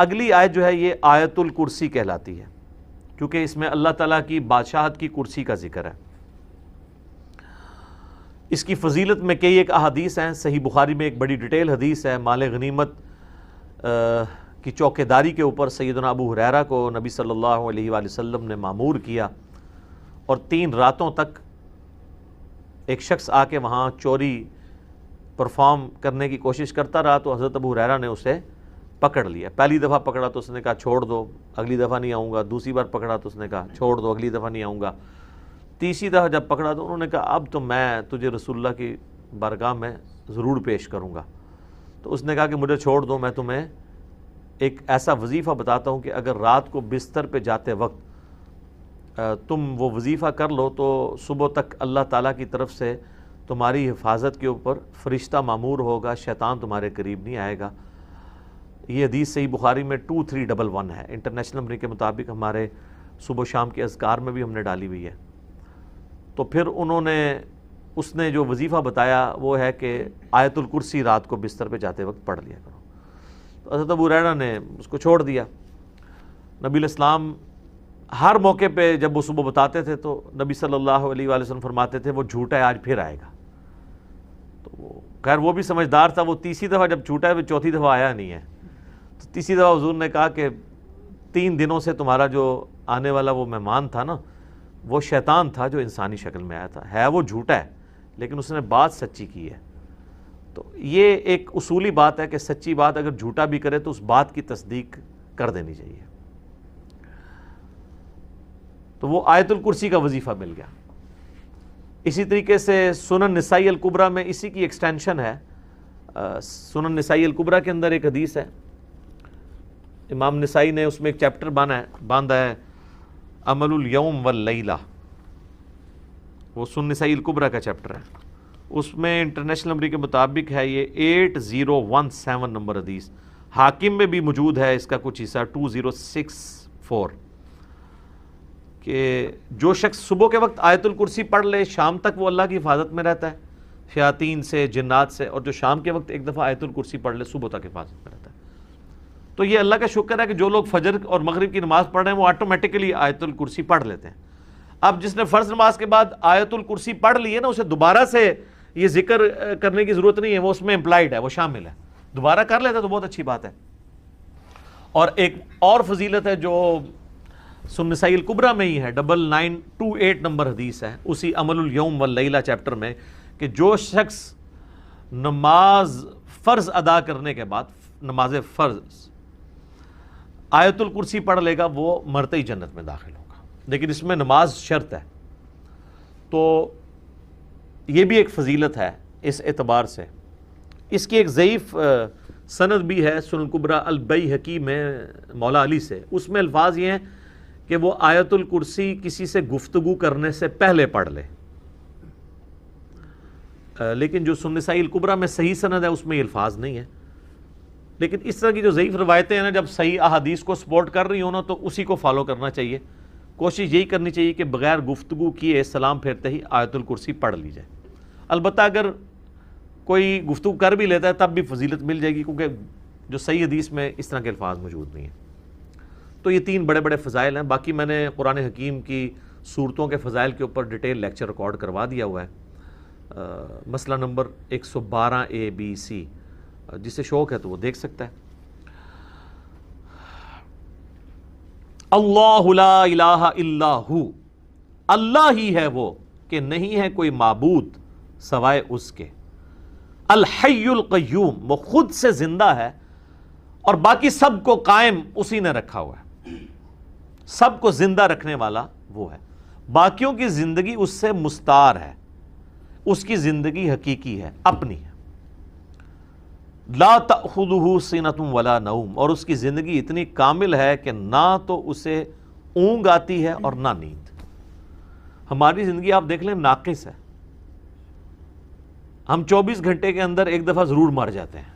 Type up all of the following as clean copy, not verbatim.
اگلی آیت جو ہے یہ آیت الکرسی کہلاتی ہے، کیونکہ اس میں اللہ تعالیٰ کی بادشاہت کی کرسی کا ذکر ہے۔ اس کی فضیلت میں کئی ایک احادیث ہیں، صحیح بخاری میں ایک بڑی ڈیٹیل حدیث ہے، مال غنیمت کی چوکیداری کے اوپر سیدنا ابو ہریرہ کو نبی صلی اللہ علیہ وآلہ وسلم نے مامور کیا، اور 3 راتوں تک ایک شخص آ کے وہاں چوری پرفارم کرنے کی کوشش کرتا رہا، تو حضرت ابو ہریرہ نے اسے پکڑ لیا۔ پہلی دفعہ پکڑا تو اس نے کہا چھوڑ دو، اگلی دفعہ نہیں آؤں گا۔ دوسری بار پکڑا تو اس نے کہا چھوڑ دو، اگلی دفعہ نہیں آؤں گا۔ تیسری دفعہ جب پکڑا تو انہوں نے کہا اب تو میں تجھے رسول اللہ کی بارگاہ میں ضرور پیش کروں گا۔ تو اس نے کہا کہ مجھے چھوڑ دو، میں تمہیں ایک ایسا وظیفہ بتاتا ہوں کہ اگر رات کو بستر پہ جاتے وقت تم وہ وظیفہ کر لو تو صبح تک اللہ تعالیٰ کی طرف سے تمہاری حفاظت کے اوپر فرشتہ مامور ہوگا، شیطان تمہارے قریب نہیں آئے گا۔ یہ حدیث صحیح بخاری میں 2311 ہے، انٹرنیشنل نمبر کے مطابق ہمارے صبح و شام کے اذکار میں بھی ہم نے ڈالی ہوئی ہے۔ تو پھر اس نے جو وظیفہ بتایا وہ ہے کہ آیت الکرسی رات کو بستر پہ جاتے وقت پڑھ لیا کرو۔ تو حضرت ابو ہریرہ نے اس کو چھوڑ دیا۔ نبی علیہ السلام ہر موقع پہ جب وہ صبح بتاتے تھے تو نبی صلی اللہ علیہ وآلہ وسلم فرماتے تھے وہ جھوٹا ہے، آج پھر آئے گا۔ تو خیر وہ بھی سمجھدار تھا، وہ تیسری دفعہ جب جھوٹا ہے وہ چوتھی دفعہ آیا نہیں ہے۔ تو تیسری دفعہ حضور نے کہا کہ 3 دنوں سے تمہارا جو آنے والا وہ مہمان تھا نا، وہ شیطان تھا جو انسانی شکل میں آیا تھا، ہے وہ جھوٹا ہے لیکن اس نے بات سچی کی ہے۔ تو یہ ایک اصولی بات ہے کہ سچی بات اگر جھوٹا بھی کرے تو اس بات کی تصدیق کر دینی چاہیے۔ تو وہ آیت الکرسی کا وظیفہ مل گیا۔ اسی طریقے سے سنن نسائی الکبریٰ میں اسی کی ایکسٹینشن ہے۔ سنن نسائی الکبریٰ کے اندر ایک حدیث ہے، امام نسائی نے اس میں ایک چیپٹر باندھا ہے عمل الیوم واللیلہ، وہ سنن نسائی الکبریٰ کا چیپٹر ہے۔ اس میں انٹرنیشنل نمبر کے مطابق ہے یہ 8017 نمبر حدیث، حاکم میں بھی موجود ہے اس کا کچھ حصہ 2064، کہ جو شخص صبح کے وقت آیت الکرسی پڑھ لے شام تک وہ اللہ کی حفاظت میں رہتا ہے شیاطین سے، جنات سے، اور جو شام کے وقت ایک دفعہ آیت الکرسی پڑھ لے صبح تک حفاظت میں رہتا ہے۔ تو یہ اللہ کا شکر ہے کہ جو لوگ فجر اور مغرب کی نماز پڑھ رہے ہیں وہ آٹومیٹکلی آیت الکرسی پڑھ لیتے ہیں۔ اب جس نے فرض نماز کے بعد آیت الکرسی پڑھ لی ہے نا، اسے دوبارہ سے یہ ذکر کرنے کی ضرورت نہیں ہے، وہ اس میں امپلائڈ ہے، وہ شامل ہے، دوبارہ کر لیتا تو بہت اچھی بات ہے۔ اور ایک اور فضیلت ہے جو سنن نسائی الکبریٰ میں ہی ہے، 9928 نمبر حدیث ہے اسی عمل الیوم واللیلہ چیپٹر میں، کہ جو شخص نماز فرض ادا کرنے کے بعد نماز فرض آیت الکرسی پڑھ لے گا وہ مرتے ہی جنت میں داخل ہوگا، لیکن اس میں نماز شرط ہے۔ تو یہ بھی ایک فضیلت ہے اس اعتبار سے۔ اس کی ایک ضعیف سند بھی ہے سنن کبریٰ البیہقی میں مولا علی سے، اس میں الفاظ یہ ہیں کہ وہ آیت الکرسی کسی سے گفتگو کرنے سے پہلے پڑھ لے، لیکن جو سنن نسائی الکبریٰ میں صحیح سند ہے اس میں یہ الفاظ نہیں ہے۔ لیکن اس طرح کی جو ضعیف روایتیں ہیں نا، جب صحیح احادیث کو سپورٹ کر رہی ہوں نا تو اسی کو فالو کرنا چاہیے، کوشش یہی کرنی چاہیے کہ بغیر گفتگو کیے سلام پھیرتے ہی آیت الکرسی پڑھ لی جائے۔ البتہ اگر کوئی گفتگو کر بھی لیتا ہے تب بھی فضیلت مل جائے گی، کیونکہ جو صحیح حدیث میں اس طرح کے الفاظ موجود نہیں ہیں۔ تو یہ 3 بڑے بڑے فضائل ہیں۔ باقی میں نے قرآن حکیم کی صورتوں کے فضائل کے اوپر ڈیٹیل لیکچر ریکارڈ کروا دیا ہوا ہے، مسئلہ نمبر 112 ABC، جسے شوق ہے تو وہ دیکھ سکتا ہے۔ اللہ لا الہ الا ہو، اللہ ہی ہے وہ کہ نہیں ہے کوئی معبود سوائے اس کے۔ الحی القیوم، وہ خود سے زندہ ہے اور باقی سب کو قائم اسی نے رکھا ہوا ہے، سب کو زندہ رکھنے والا وہ ہے، باقیوں کی زندگی اس سے مستعار ہے، اس کی زندگی حقیقی ہے، اپنی ہے۔ لا تأخذہ سنۃ ولا نوم، اور اس کی زندگی اتنی کامل ہے کہ نہ تو اسے اونگ آتی ہے اور نہ نیند۔ ہماری زندگی آپ دیکھ لیں ناقص ہے، ہم 24 گھنٹے کے اندر ایک دفعہ ضرور مر جاتے ہیں۔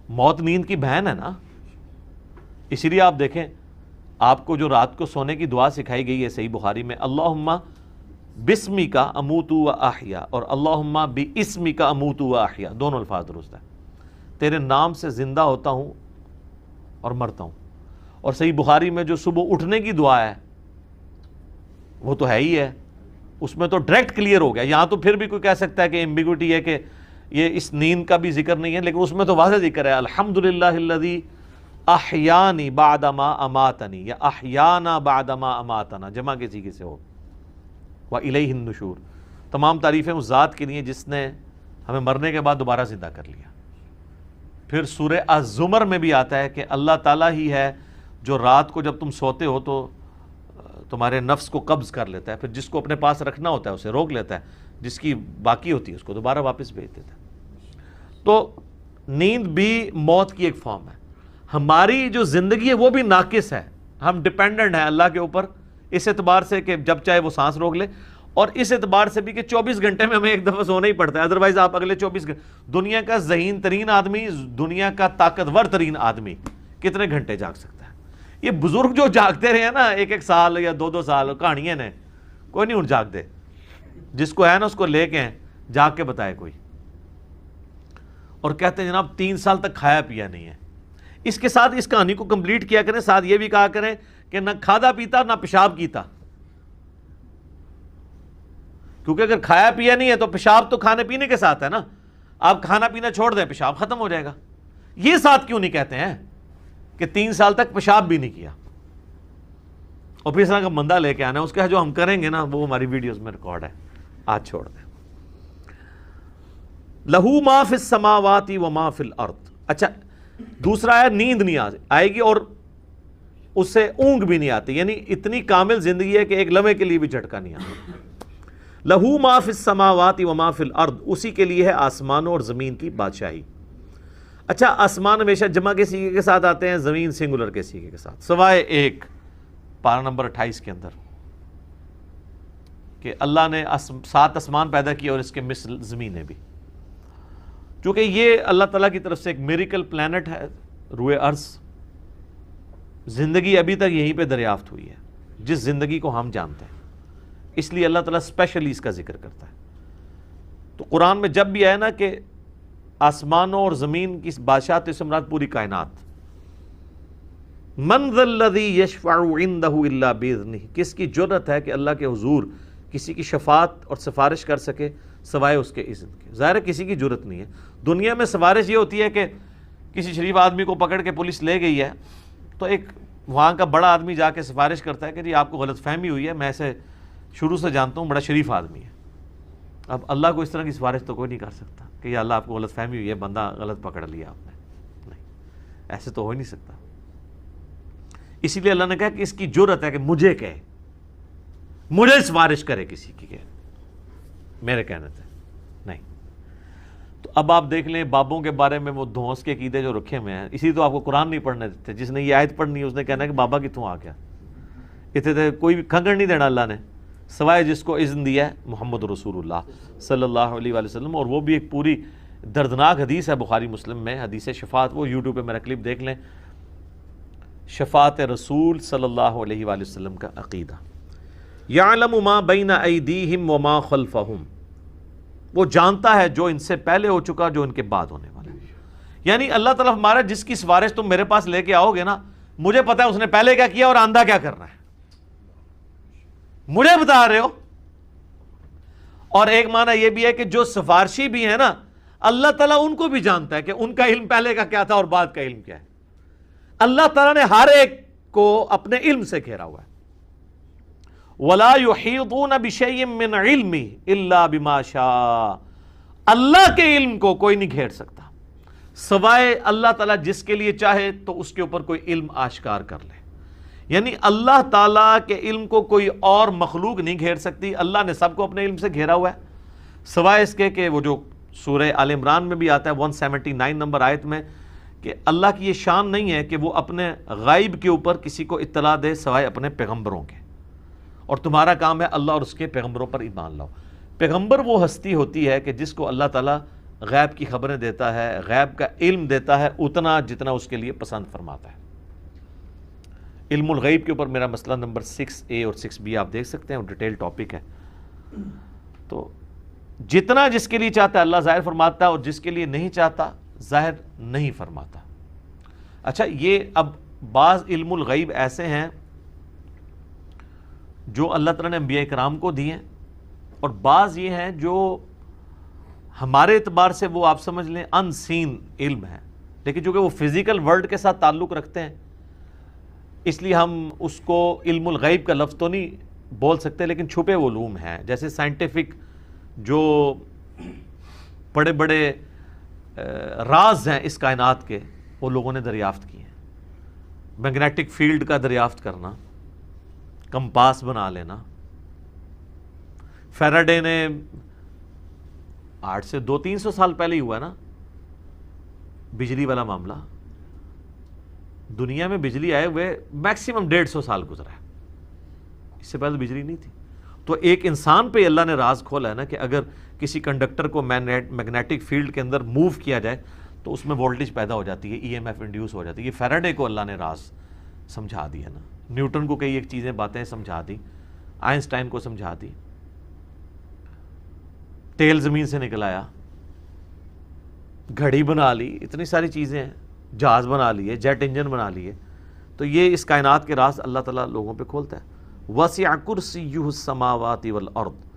موت نیند کی بہن ہے نا، اسی لیے آپ دیکھیں آپ کو جو رات کو سونے کی دعا سکھائی گئی ہے صحیح بخاری میں، اللہم بسمک اموت و احیا، اور اللہم باسمک اموت و احیا، دونوں الفاظ درست ہیں۔ تیرے نام سے زندہ ہوتا ہوں اور مرتا ہوں. اور صحیح بخاری میں جو صبح اٹھنے کی دعا ہے وہ تو ہے ہی ہے, اس میں تو ڈائریکٹ کلیئر ہو گیا. یہاں تو پھر بھی کوئی کہہ سکتا ہے کہ ایمبیگوٹی ہے کہ یہ اس نیند کا بھی ذکر نہیں ہے, لیکن اس میں تو واضح ذکر ہے الحمدللہ الذی احیانی بعد ما اماتنی, یا احیانا بعد ما اماتنا, جمع کے سیغے سے ہو, وَإِلَيْهِ النُّشُورُ. تمام تعریفیں اس ذات کے لیے جس نے ہمیں مرنے کے بعد دوبارہ زندہ کر لیا. پھر سورہ الزمر میں بھی آتا ہے کہ اللہ تعالیٰ ہی ہے جو رات کو جب تم سوتے ہو تو تمہارے نفس کو قبض کر لیتا ہے, پھر جس کو اپنے پاس رکھنا ہوتا ہے اسے روک لیتا ہے, جس کی باقی ہوتی ہے اس کو دوبارہ واپس بھیج دیتا ہے. تو نیند بھی موت کی ایک فارم ہے. ہماری جو زندگی ہے وہ بھی ناقص ہے, ہم ڈیپینڈنٹ ہیں اللہ کے اوپر اس اعتبار سے کہ جب چاہے وہ سانس روک لے, اور اس اعتبار سے بھی کہ 24 گھنٹے میں ہمیں ایک دفعہ سونا ہی پڑتا ہے, ادروائز آپ اگلے 24 گھنٹے. دنیا کا ذہین ترین آدمی, دنیا کا طاقتور ترین آدمی کتنے گھنٹے جاگ سکتا ہے؟ یہ بزرگ جو جاگتے رہے ہیں نا 1-1 سال یا 2-2 سال, کہانیاں نے, کوئی نہیں اٹھ جاگ دے. جس کو ہے نا اس کو لے کے جاگ کے بتائے کوئی. اور کہتے ہیں جناب 3 سال تک کھایا پیا نہیں ہے. اس کے ساتھ اس کہانی کو کمپلیٹ کیا کریں, ساتھ یہ بھی کہا کریں کہ نہ کھادا پیتا نہ پیشاب کیتا, کیونکہ اگر کھایا پیا نہیں ہے تو پیشاب تو کھانے پینے کے ساتھ ہے نا. آپ کھانا پینا چھوڑ دیں پیشاب ختم ہو جائے گا. یہ ساتھ کیوں نہیں کہتے ہیں کہ 3 سال تک پیشاب بھی نہیں کیا, اور پھر اس طرح کا بندہ لے کے آنا ہے, اس کا جو ہم کریں گے نا وہ ہماری ویڈیوز میں ریکارڈ ہے, آج چھوڑ دیں. لہو ما فی السماوات و ما فی الارض. اچھا دوسرا ہے نیند نہیں آئے گی اور اس سے اونگ بھی نہیں آتی, یعنی اتنی کامل زندگی ہے کہ ایک لمحے کے لیے بھی جھٹکا نہیں آتا. لہو ما فی السماوات و ما فی الارض, اسی کے لیے ہے آسمانوں اور زمین کی بادشاہی. اچھا آسمان ہمیشہ جمع کے سیغے کے ساتھ آتے ہیں, زمین سنگولر کے سیغے کے ساتھ, سوائے ایک پارہ نمبر 28 کے اندر کہ اللہ نے 7 آسمان پیدا کیا اور اس کے مثل زمینیں بھی. چونکہ یہ اللہ تعالیٰ کی طرف سے ایک میریکل پلانٹ ہے روئے ارض, زندگی ابھی تک یہیں پہ دریافت ہوئی ہے جس زندگی کو ہم جانتے ہیں, اس لیے اللہ تعالیٰ اسپیشلی اس کا ذکر کرتا ہے. تو قرآن میں جب بھی آئے نا کہ آسمانوں اور زمین کی بادشاہ, تو اس سے مراد پوری کائنات. من ذا الذی یشفع عندہ الا باذنہ, کس کی جرأت ہے کہ اللہ کے حضور کسی کی شفاعت اور سفارش کر سکے سوائے اس کے اذن کے. ظاہر ہے کسی کی جرأت نہیں ہے. دنیا میں سفارش یہ ہوتی ہے کہ کسی شریف آدمی کو پکڑ کے پولیس لے گئی ہے تو ایک وہاں کا بڑا آدمی جا کے سفارش کرتا ہے کہ جی آپ کو غلط فہمی ہوئی ہے, میں اسے شروع سے جانتا ہوں, بڑا شریف آدمی ہے. اب اللہ کو اس طرح کی سفارش تو کوئی نہیں کر سکتا کہ یا اللہ آپ کو غلط فہمی ہوئی ہے, بندہ غلط پکڑ لیا آپ نے, نہیں, ایسے تو ہو ہی نہیں سکتا. اسی لیے اللہ نے کہا کہ اس کی جرأت ہے کہ مجھے کہے, مجھے سفارش کرے کسی کی, کہے میرے کہنے سے نہیں. تو اب آپ دیکھ لیں بابوں کے بارے میں وہ دھونس کے عقیدے جو رکھے ہوئے ہیں, اسی تو آپ کو قرآن نہیں پڑھنے دیتے. جس نے یہ آیت پڑھنی ہے اس نے کہنا ہے کہ بابا کتوں آ گیا, اتنے کوئی بھی کھنگڑ نہیں دینا اللہ نے, سوائے جس کو اذن دیا ہے محمد رسول اللہ صلی اللہ علیہ وآلہ وسلم. اور وہ بھی ایک پوری دردناک حدیث ہے بخاری مسلم میں, حدیث شفاعت, وہ یوٹیوب پہ میرا کلپ دیکھ لیں, شفاعت رسول صلی اللہ علیہ وآلہ وسلم کا عقیدہ. یعلم ما بین ایدیہم وما خلفہم, وہ جانتا ہے جو ان سے پہلے ہو چکا جو ان کے بعد ہونے والا ہے. یعنی اللہ تعالیٰ ہمارا جس کی سفارش تم میرے پاس لے کے آؤ گے نا, مجھے پتا ہے اس نے پہلے کیا کیا اور آندہ کیا کرنا ہے, مجھے بتا رہے ہو. اور ایک معنی یہ بھی ہے کہ جو سفارشی بھی ہے نا, اللہ تعالیٰ ان کو بھی جانتا ہے کہ ان کا علم پہلے کا کیا تھا اور بعد کا علم کیا ہے. اللہ تعالیٰ نے ہر ایک کو اپنے علم سے گھیرا ہوا ہے. وَلَا يُحِيطُونَ بِشَيْءٍ مِّنْ عِلْمِهِ إِلَّا بِمَا شَاءَ, اللہ کے علم کو کوئی نہیں گھیر سکتا سوائے اللہ تعالیٰ جس کے لیے چاہے تو اس کے اوپر کوئی علم آشکار کر لے. یعنی اللہ تعالیٰ کے علم کو کوئی اور مخلوق نہیں گھیر سکتی. اللہ نے سب کو اپنے علم سے گھیرا ہوا ہے, سوائے اس کے کہ وہ جو سورہ آل عمران میں بھی آتا ہے 179 نمبر آیت میں کہ اللہ کی یہ شان نہیں ہے کہ وہ اپنے غائب کے اوپر کسی کو اطلاع دے سوائے اپنے پیغمبروں کے, اور تمہارا کام ہے اللہ اور اس کے پیغمبروں پر ایمان لاؤ. پیغمبر وہ ہستی ہوتی ہے کہ جس کو اللہ تعالیٰ غیب کی خبریں دیتا ہے, غیب کا علم دیتا ہے اتنا جتنا اس کے لیے پسند فرماتا ہے. علم الغیب کے اوپر میرا مسئلہ نمبر 6A اور 6B آپ دیکھ سکتے ہیں, وہ ڈیٹیل ٹاپک ہے. تو جتنا جس کے لیے چاہتا ہے اللہ ظاہر فرماتا ہے, اور جس کے لیے نہیں چاہتا ظاہر نہیں فرماتا. اچھا یہ اب بعض علم الغیب ایسے ہیں جو اللہ تعالیٰ نے انبیاء کرام کو دیے ہیں، اور بعض یہ ہیں جو ہمارے اعتبار سے وہ آپ سمجھ لیں ان سین علم ہے، لیکن چونکہ وہ فزیکل ورلڈ کے ساتھ تعلق رکھتے ہیں اس لیے ہم اس کو علم الغیب کا لفظ تو نہیں بول سکتے، لیکن چھپے علوم ہیں، جیسے سائنٹیفک جو بڑے بڑے راز ہیں اس کائنات کے وہ لوگوں نے دریافت کیے ہیں۔ میگنیٹک فیلڈ کا دریافت کرنا، کمپاس بنا لینا، فیراڈے نے 8 سے 200-300 سال پہلے ہی ہوا ہے نا بجلی والا معاملہ، دنیا میں بجلی آئے ہوئے میکسیمم 150 سال گزرا ہے، اس سے پہلے بجلی نہیں تھی۔ تو ایک انسان پہ اللہ نے راز کھولا ہے نا کہ اگر کسی کنڈکٹر کو میگنیٹک فیلڈ کے اندر موو کیا جائے تو اس میں وولٹیج پیدا ہو جاتی ہے، ای ایم ایف انڈیوس ہو جاتی ہے۔ یہ فیراڈے کو اللہ نے راز سمجھا دیا نا، نیوٹن کو کئی ایک چیزیں باتیں سمجھا دی، آئنسٹائن کو سمجھا دی، تیل زمین سے نکل آیا، گھڑی بنا لی، اتنی ساری چیزیں ہیں، جہاز بنا لیے، جیٹ انجن بنا لیے۔ تو یہ اس کائنات کے راز اللہ تعالیٰ لوگوں پہ کھولتا ہے۔ وسع کرسیہ السماوات والارض،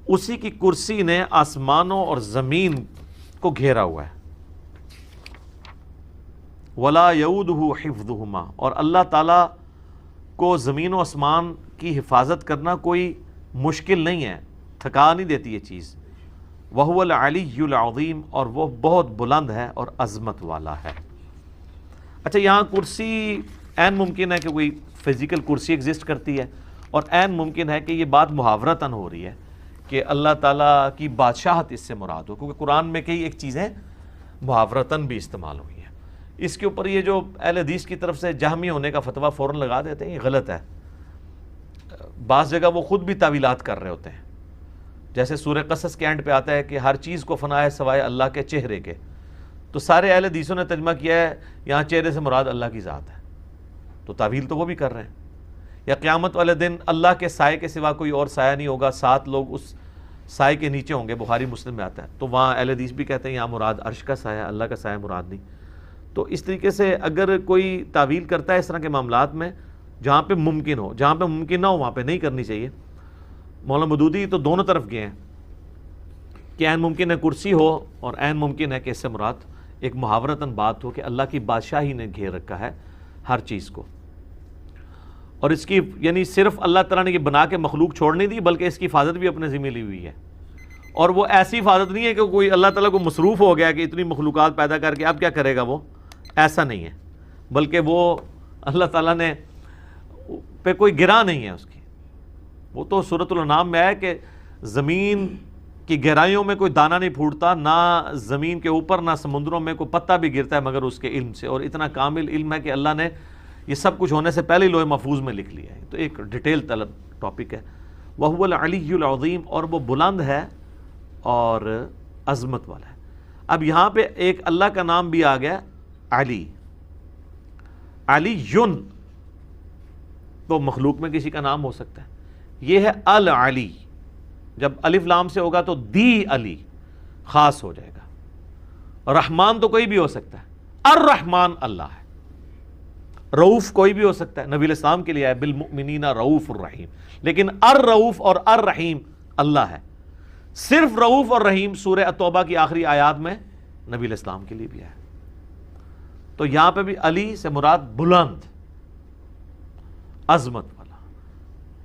اسی کی کرسی نے آسمانوں اور زمین کو گھیرا ہوا ہے۔ ولا یؤودہ حفظہما، اور اللہ تعالیٰ کو زمین و آسمان کی حفاظت کرنا کوئی مشکل نہیں ہے، تھکا نہیں دیتی یہ چیز۔ وہو العلی العظیم، اور وہ بہت بلند ہے اور عظمت والا ہے۔ اچھا یہاں کرسی عین ممکن ہے کہ کوئی فزیکل کرسی ایگزسٹ کرتی ہے، اور عین ممکن ہے کہ یہ بات محاورتاً ہو رہی ہے کہ اللہ تعالیٰ کی بادشاہت اس سے مراد ہو، کیونکہ قرآن میں کئی ایک چیزیں محاورتاً بھی استعمال ہوئی ہیں۔ اس کے اوپر یہ جو اہل حدیث کی طرف سے جہمی ہونے کا فتویٰ فوراً لگا دیتے ہیں، یہ غلط ہے۔ بعض جگہ وہ خود بھی تعویلات کر رہے ہوتے ہیں، جیسے سورہ قصص کے اینڈ پہ آتا ہے کہ ہر چیز کو فنا ہے سوائے اللہ کے چہرے کے، تو سارے اہل حدیثوں نے ترجمہ کیا ہے یہاں چہرے سے مراد اللہ کی ذات ہے، تو تعویل تو وہ بھی کر رہے ہیں۔ یا قیامت والے دن اللہ کے سائے کے سوا کوئی اور سایہ نہیں ہوگا، 7 لوگ اس سائے کے نیچے ہوں گے، بخاری مسلم میں آتا ہے، تو وہاں اہل حدیث بھی کہتے ہیں یہاں مراد عرش کا سایہ، اللہ کا سایہ مراد نہیں۔ تو اس طریقے سے اگر کوئی تعویل کرتا ہے اس طرح کے معاملات میں، جہاں پہ ممکن ہو، جہاں پہ ممکن نہ ہو وہاں پہ نہیں کرنی چاہیے۔ مولانا مودودی تو دونوں طرف گئے ہیں کہ عین ممکن ہے کرسی ہو، اور عین ممکن ہے کہ اس سے مراد ایک محاورتاً بات ہو کہ اللہ کی بادشاہی نے گھیر رکھا ہے ہر چیز کو، اور اس کی یعنی صرف اللہ تعالیٰ نے یہ بنا کے مخلوق چھوڑ نہیں دی، بلکہ اس کی حفاظت بھی اپنے ذمہ لی ہوئی ہے۔ اور وہ ایسی حفاظت نہیں ہے کہ کوئی اللہ تعالیٰ کو مصروف ہو گیا کہ اتنی مخلوقات پیدا کر کے اب کیا کرے گا، وہ ایسا نہیں ہے، بلکہ وہ اللہ تعالیٰ نے پہ کوئی گرا نہیں ہے اس کی۔ وہ تو سورۃ الانعام میں ہے کہ زمین کی گہرائیوں میں کوئی دانہ نہیں پھوٹتا، نہ زمین کے اوپر نہ سمندروں میں کوئی پتا بھی گرتا ہے مگر اس کے علم سے، اور اتنا کامل علم ہے کہ اللہ نے یہ سب کچھ ہونے سے پہلے ہی لوح محفوظ میں لکھ لیا ہے۔ تو ایک ڈیٹیل طلب ٹاپک ہے۔ وَهُوَ الْعَلِيُّ الْعَظِيمُ، اور وہ بلند ہے اور عظمت والا ہے۔ اب یہاں پہ ایک اللہ کا نام بھی آ گیا علی، علی یون، تو مخلوق میں کسی کا نام ہو سکتا ہے، یہ ہے العلی، جب الف لام سے ہوگا تو دی علی خاص ہو جائے گا۔ رحمان تو کوئی بھی ہو سکتا ہے، الرحمن اللہ ہے، رؤوف کوئی بھی ہو سکتا ہے، نبی علیہ السلام کے لیے ہے بالمؤمنین رؤوف الرحیم، لیکن الرؤوف اور الرحیم اللہ ہے۔ صرف رؤوف اور رحیم سورہ التوبہ کی آخری آیات میں نبی علیہ السلام کے لیے بھی ہے۔ تو یہاں پہ بھی علی سے مراد بلند، عظمت والا،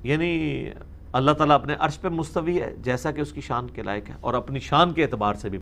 یعنی اللہ تعالیٰ اپنے عرش پہ مستوی ہے جیسا کہ اس کی شان کے لائق ہے، اور اپنی شان کے اعتبار سے بھی